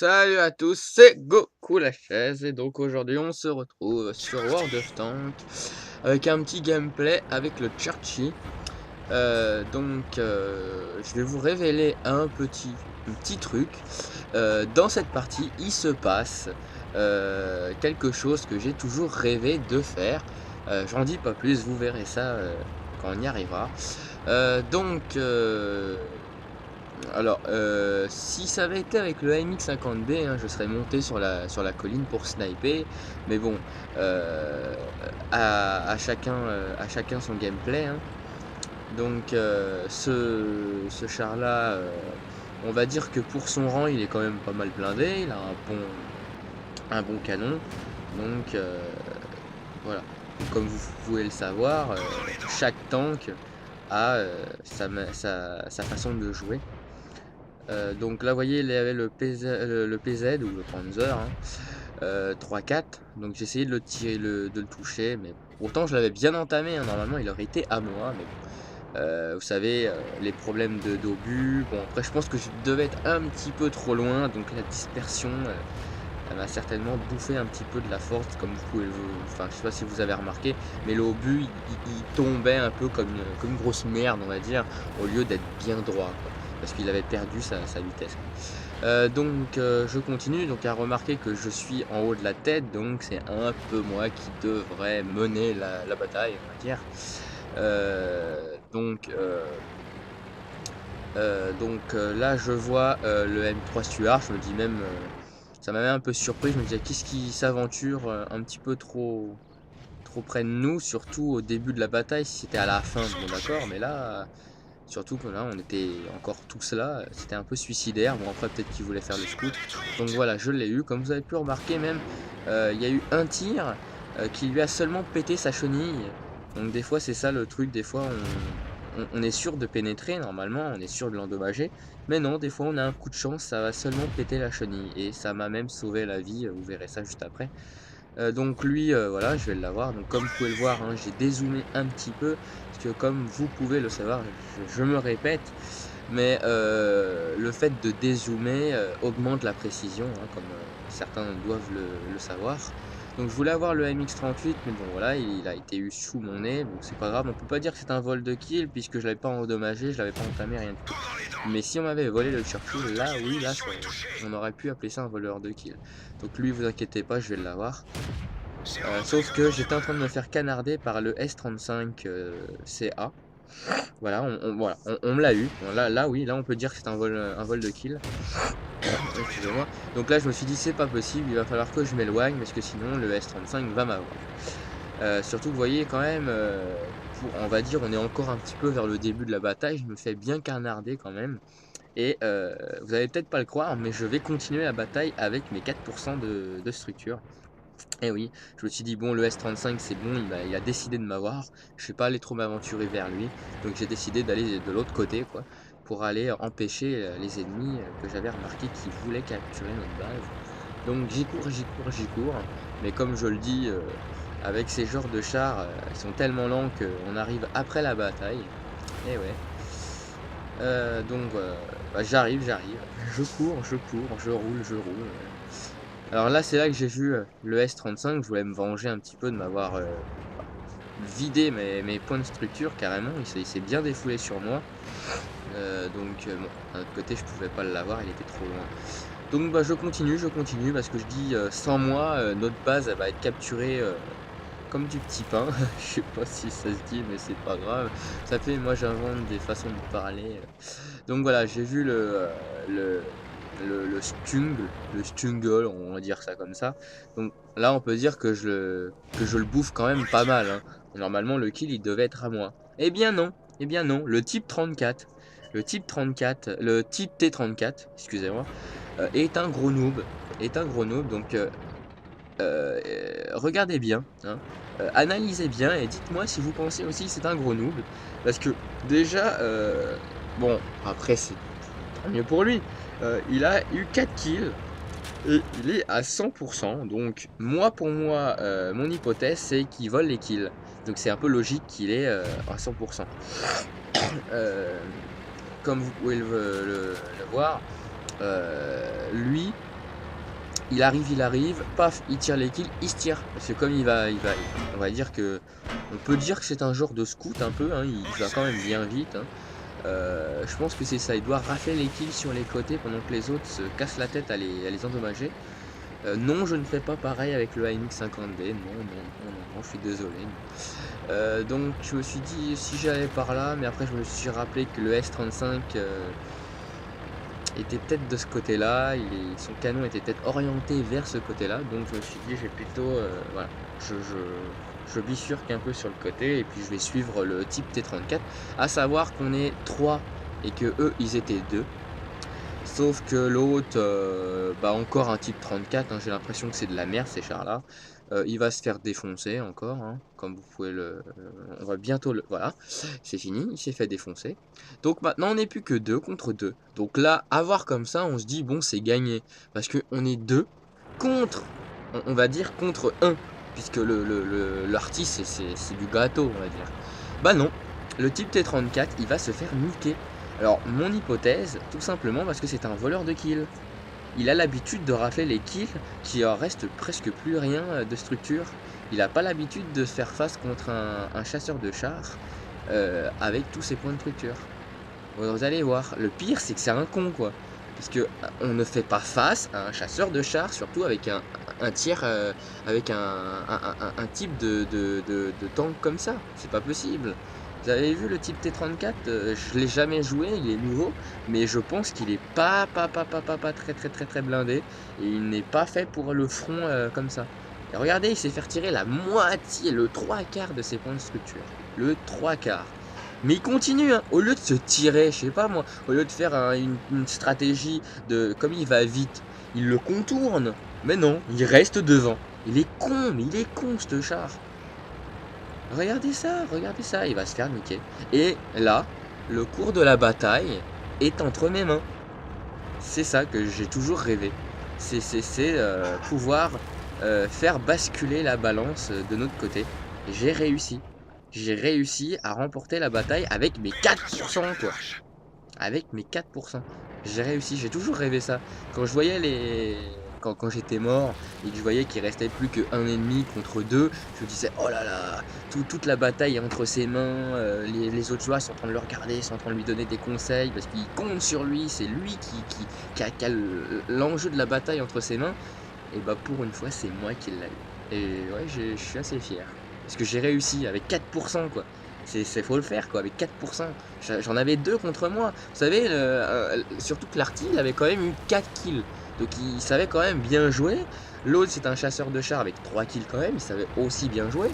Salut à tous, c'est Goku la chaise et donc aujourd'hui on se retrouve sur World of Tanks avec un petit gameplay avec le Churchy. Je vais vous révéler un petit truc. Dans cette partie, il se passe quelque chose que j'ai toujours rêvé de faire. J'en dis pas plus, vous verrez ça quand on y arrivera. Si ça avait été avec le AMX50B, hein, je serais monté sur la colline pour sniper. Mais bon, à chacun son gameplay, hein. Ce char-là, on va dire que pour son rang, il est quand même pas mal blindé. Il a un bon canon. Donc, voilà. Comme vous pouvez le savoir, chaque tank a sa façon de jouer. Donc là, vous voyez, il y avait le PZ ou le Panzer, hein, 3-4. Donc j'ai essayé de le tirer, de le toucher, mais pourtant je l'avais bien entamé, hein. Normalement, il aurait été à moi, mais bon, vous savez, les problèmes d'obus. Bon, après, je pense que je devais être un petit peu trop loin, donc la dispersion, elle m'a certainement bouffé un petit peu de la force, comme vous pouvez enfin, je sais pas si vous avez remarqué, mais l'obus, il tombait un peu comme une grosse merde, on va dire, au lieu d'être bien droit, quoi, parce qu'il avait perdu sa vitesse. Je continue donc à remarquer que je suis en haut de la tête, donc c'est un peu moi qui devrais mener la bataille, on va dire. Là, je vois le M3 Stuart, je me dis même, ça m'avait un peu surpris, je me disais: «Qu'est-ce qui s'aventure, un petit peu trop près de nous?» Surtout au début de la bataille. Si c'était à la fin, bon d'accord, mais là, surtout que là, on était encore tous là, c'était un peu suicidaire. Bon, après peut-être qu'ils voulaient faire le scout. Donc voilà, je l'ai eu. Comme vous avez pu remarquer même, il y a eu un tir, qui lui a seulement pété sa chenille. Donc des fois, c'est ça le truc, des fois on est sûr de pénétrer normalement, on est sûr de l'endommager, mais non, des fois on a un coup de chance, ça va seulement péter la chenille et ça m'a même sauvé la vie, vous verrez ça juste après. Donc lui, voilà, je vais l'avoir. Donc comme vous pouvez le voir, hein, j'ai dézoomé un petit peu, parce que comme vous pouvez le savoir, je me répète, mais le fait de dézoomer, augmente la précision, hein, comme, certains doivent le savoir. Donc je voulais avoir le MX-38, mais bon voilà, il a été eu sous mon nez, donc c'est pas grave. On peut pas dire que c'est un vol de kill puisque je l'avais pas endommagé, je l'avais pas entamé, rien du tout. Mais si on m'avait volé le Churchill, là oui, là on aurait pu appeler ça un voleur de kill. Donc lui, vous inquiétez pas, je vais l'avoir. Sauf que j'étais en train de me faire canarder par le S35 CA. Voilà, on me l'a eu. Bon, là oui, là on peut dire que c'est un vol de kill. Excusez-moi. Donc là je me suis dit: «C'est pas possible, il va falloir que je m'éloigne parce que sinon le S35 va m'avoir». Surtout que vous voyez quand même, on va dire, on est encore un petit peu vers le début de la bataille, je me fais bien canarder quand même et vous allez peut-être pas le croire, mais je vais continuer la bataille avec mes 4 de structure. Et oui, je me suis dit: «Bon, le S35 c'est bon, il a décidé de m'avoir, je vais pas aller trop m'aventurer vers lui». Donc j'ai décidé d'aller de l'autre côté, quoi, pour aller empêcher, les ennemis, que j'avais remarqué qui voulaient capturer notre base. Donc j'y cours, j'y cours, j'y cours, mais comme je le dis, avec ces genres de chars, ils sont tellement lents qu'on arrive après la bataille. Et ouais. Bah, j'arrive, je cours, je roule, alors là, c'est là que j'ai vu, le S35. Je voulais me venger un petit peu de m'avoir, vidé mes points de structure carrément. Il s'est bien défoulé sur moi. Bon, d'un autre côté, je pouvais pas l'avoir, il était trop loin. Donc bah, je continue parce que je dis, sans moi, notre base, elle va être capturée, comme du petit pain. Je sais pas si ça se dit, mais c'est pas grave. Ça fait moi, j'invente des façons de parler. Donc voilà, j'ai vu le Stungle, on va dire ça comme ça. Donc là, on peut dire que je le bouffe quand même pas mal, hein. Normalement, le kill, il devait être à moi. Eh bien non, le type T34, excusez-moi, est un gros noob, regardez bien, hein, analysez bien et dites-moi si vous pensez aussi que c'est un gros noob. Parce que déjà, bon, après c'est tant mieux pour lui, il a eu 4 kills et il est à 100. Donc moi, pour moi, mon hypothèse, c'est qu'il vole les kills. Donc c'est un peu logique qu'il est, à 100. Hem, Comme vous pouvez le voir, lui, il arrive, paf, il tire les kills, il se tire. Parce que comme on va dire que, on peut dire que c'est un genre de scout un peu, hein, il va quand même bien vite. Hein. Je pense que c'est ça, il doit rafler les kills sur les côtés pendant que les autres se cassent la tête à les endommager. Non, je ne fais pas pareil avec le AMX 50D, non, je suis désolé. Donc je me suis dit si j'allais par là, mais après je me suis rappelé que le S35 était peut-être de ce côté-là, son canon était peut-être orienté vers ce côté-là, donc je me suis dit j'ai plutôt, voilà, je bifurque un peu sur le côté et puis je vais suivre le type T34, à savoir qu'on est 3 et que eux ils étaient 2. Sauf que l'autre, bah encore un type 34, hein, j'ai l'impression que c'est de la merde ces chars-là. Il va se faire défoncer encore, hein, comme vous pouvez on va bientôt le... Voilà, c'est fini, il s'est fait défoncer. Donc maintenant on n'est plus que 2 contre 2. Donc là, à voir comme ça, on se dit, bon, c'est gagné. Parce qu'on est 2 contre, on va dire, contre 1. Puisque l'artiste, c'est du gâteau, on va dire. Bah non, le type T34, il va se faire niquer. Alors, mon hypothèse, tout simplement parce que c'est un voleur de kills. Il a l'habitude de rafler les kills qui en reste presque plus rien de structure. Il n'a pas l'habitude de se faire face contre un chasseur de chars avec tous ses points de structure. Vous allez voir, le pire c'est que c'est un con quoi. Parce que on ne fait pas face à un chasseur de chars, surtout avec un tir, avec un type de tank comme ça. C'est pas possible. Vous avez vu le type T34, je l'ai jamais joué, il est nouveau, mais je pense qu'il est pas très blindé, et il n'est pas fait pour le front comme ça. Et regardez, il s'est fait tirer la moitié, le 3/4 de ses points de structure. Le 3/4. Mais il continue, hein. Au lieu de se tirer, je sais pas moi, au lieu de faire une stratégie de... Comme il va vite, il le contourne. Mais non, il reste devant. Il est con, mais il est con ce char. Regardez ça, il va se faire niquer. Et là, le cours de la bataille est entre mes mains. C'est ça que j'ai toujours rêvé. C'est pouvoir faire basculer la balance de notre côté. J'ai réussi. J'ai réussi à remporter la bataille avec mes 4%, quoi. Avec mes 4%. J'ai réussi, j'ai toujours rêvé ça. Quand je voyais quand j'étais mort et que je voyais qu'il restait plus qu'un ennemi contre 2, je me disais oh là là, toute la bataille est entre ses mains, les autres joueurs sont en train de le regarder, sont en train de lui donner des conseils parce qu'ils comptent sur lui, c'est lui qui a l'enjeu de la bataille entre ses mains. Et bah pour une fois c'est moi qui l'ai eu. Et ouais, je suis assez fier. Parce que j'ai réussi avec 4% quoi. Faut le faire quoi, avec 4%. J'en avais 2 contre moi. Vous savez, surtout que l'arty il avait quand même eu 4 kills. Donc il savait quand même bien jouer. L'autre c'est un chasseur de chars avec 3 kills quand même, il savait aussi bien jouer.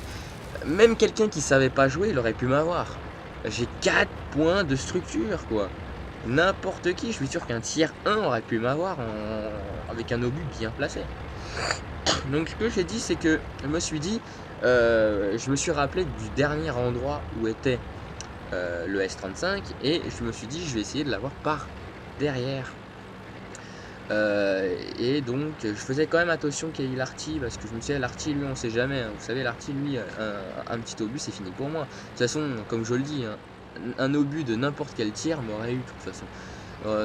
Même quelqu'un qui savait pas jouer, il aurait pu m'avoir. J'ai 4 points de structure quoi. N'importe qui, je suis sûr qu'un tiers 1 aurait pu m'avoir avec un obus bien placé. Donc ce que j'ai dit c'est que je me suis dit, je me suis rappelé du dernier endroit où était le S35 et je me suis dit je vais essayer de l'avoir par derrière. Et donc je faisais quand même attention qu'il y ait l'arty parce que je me disais l'arty lui on sait jamais, hein. Vous savez l'arty lui un petit obus c'est fini pour moi. De toute façon comme je le dis, hein, un obus de n'importe quel tir m'aurait eu de toute façon.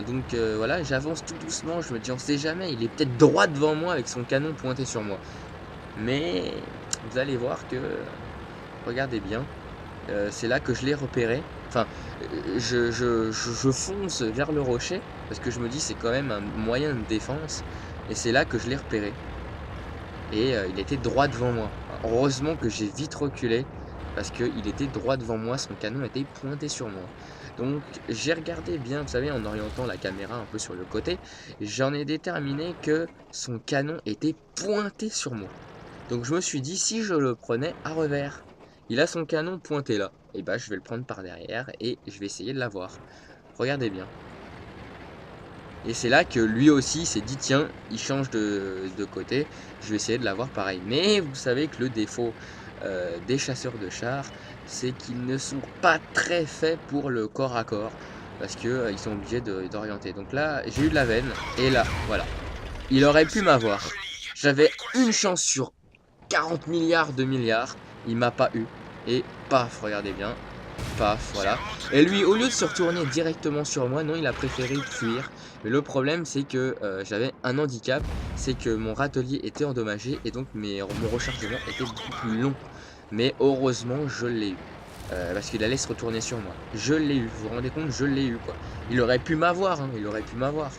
Donc voilà, j'avance tout doucement, je me dis on sait jamais, il est peut-être droit devant moi avec son canon pointé sur moi. Mais vous allez voir que, regardez bien, c'est là que je l'ai repéré. Enfin, je fonce vers le rocher parce que je me dis c'est quand même un moyen de défense. Et c'est là que je l'ai repéré. Et il était droit devant moi. Heureusement que j'ai vite reculé parce qu'il était droit devant moi, son canon était pointé sur moi. Donc j'ai regardé bien, vous savez, en orientant la caméra un peu sur le côté, j'en ai déterminé que son canon était pointé sur moi. Donc je me suis dit, si je le prenais à revers, il a son canon pointé là, et bah je vais le prendre par derrière et je vais essayer de l'avoir. Regardez bien. Et c'est là que lui aussi s'est dit, tiens, il change de côté, je vais essayer de l'avoir pareil. Mais vous savez que le défaut des chasseurs de chars, c'est qu'ils ne sont pas très faits pour le corps à corps, parce que ils sont obligés d'orienter. Donc là, j'ai eu de la veine, et là, voilà. Il aurait pu m'avoir. J'avais une chance sur 40 milliards de milliards, il m'a pas eu. Et paf, regardez bien, paf, voilà. Et lui, au lieu de se retourner directement sur moi, non, il a préféré fuir. Mais le problème, c'est que, j'avais un handicap, c'est que mon râtelier était endommagé et donc mon rechargement était beaucoup plus long. Mais heureusement, je l'ai eu, parce qu'il allait se retourner sur moi. Je l'ai eu, vous vous rendez compte? Je l'ai eu, quoi. Il aurait pu m'avoir, hein, il aurait pu m'avoir.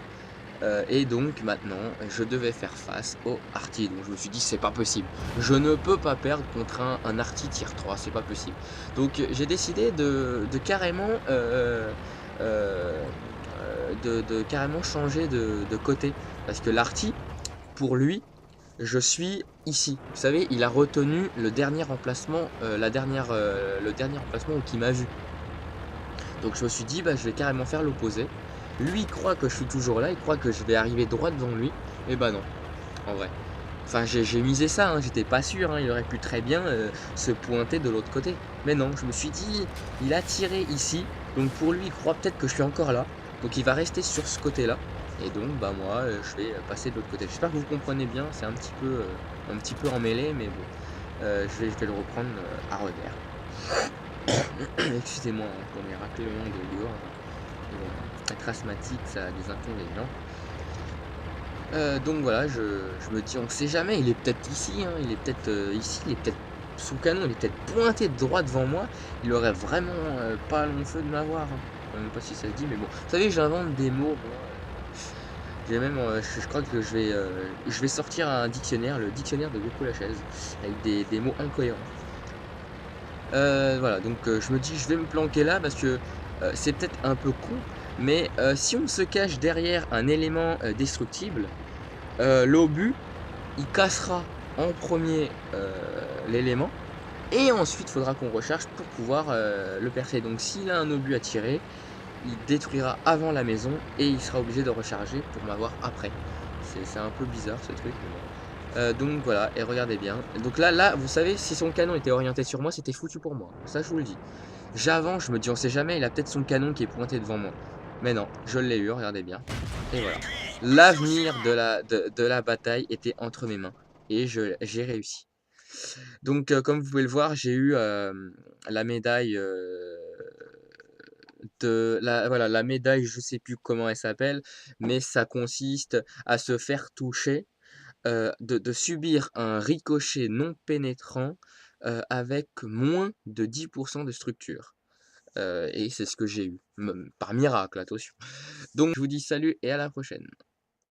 Et donc maintenant, je devais faire face au Arty. Donc je me suis dit: «C'est pas possible. Je ne peux pas perdre contre un Arty tier 3, c'est pas possible». Donc j'ai décidé de carrément, de carrément changer de côté. Parce que l'Arty, pour lui, je suis ici. Vous savez, il a retenu le dernier emplacement, le dernier emplacement qui m'a vu. Donc je me suis dit: «Bah, je vais carrément faire l'opposé». Lui, il croit que je suis toujours là, il croit que je vais arriver droit devant lui et bah, non, en vrai. Enfin, j'ai misé ça, hein, j'étais pas sûr, hein, il aurait pu très bien, se pointer de l'autre côté. Mais non, je me suis dit: «Il a tiré ici, donc pour lui, il croit peut-être que je suis encore là, donc il va rester sur ce côté-là et donc bah, moi, je vais, passer de l'autre côté». J'espère que vous comprenez bien, c'est un petit peu emmêlé, mais bon, je vais le reprendre, à revers. Excusez-moi, hein, pour mes raclements de gorge. Mais bon, être asthmatique, ça a des inconvénients. Donc voilà, je me dis: «On sait jamais, il est peut-être ici, hein, il est peut-être, ici, il est peut-être sous canon, il est peut-être pointé droit devant moi, il aurait vraiment, pas long feu de m'avoir, hein». Je sais même pas si ça se dit, mais bon. Vous savez, j'invente des mots, moi, j'ai même, je crois que je vais sortir un dictionnaire, le dictionnaire de Goku Lachaise, avec des mots incohérents. Voilà, donc je me dis: «Je vais me planquer là» parce que, c'est peut-être un peu con, mais si on se cache derrière un élément, destructible, l'obus, il cassera en premier l'élément et ensuite, il faudra qu'on recharge pour pouvoir, le percer. Donc s'il a un obus à tirer, il détruira avant la maison et il sera obligé de recharger pour m'avoir après. C'est un peu bizarre ce truc, mais bon. Donc voilà et regardez bien. Donc là, vous savez, si son canon était orienté sur moi, c'était foutu pour moi. Ça, je vous le dis. J'avance, je me dis: «On sait jamais, il a peut-être son canon qui est pointé devant moi». Mais non, je l'ai eu, regardez bien et voilà. L'avenir de la bataille était entre mes mains et j'ai réussi. Donc comme vous pouvez le voir, j'ai eu, la médaille, voilà, la médaille, je sais plus comment elle s'appelle, mais ça consiste à se faire toucher, de subir un ricochet non pénétrant, avec moins de 10 de structure, et c'est ce que j'ai eu, par miracle, attention. Donc je vous dis salut et à la prochaine.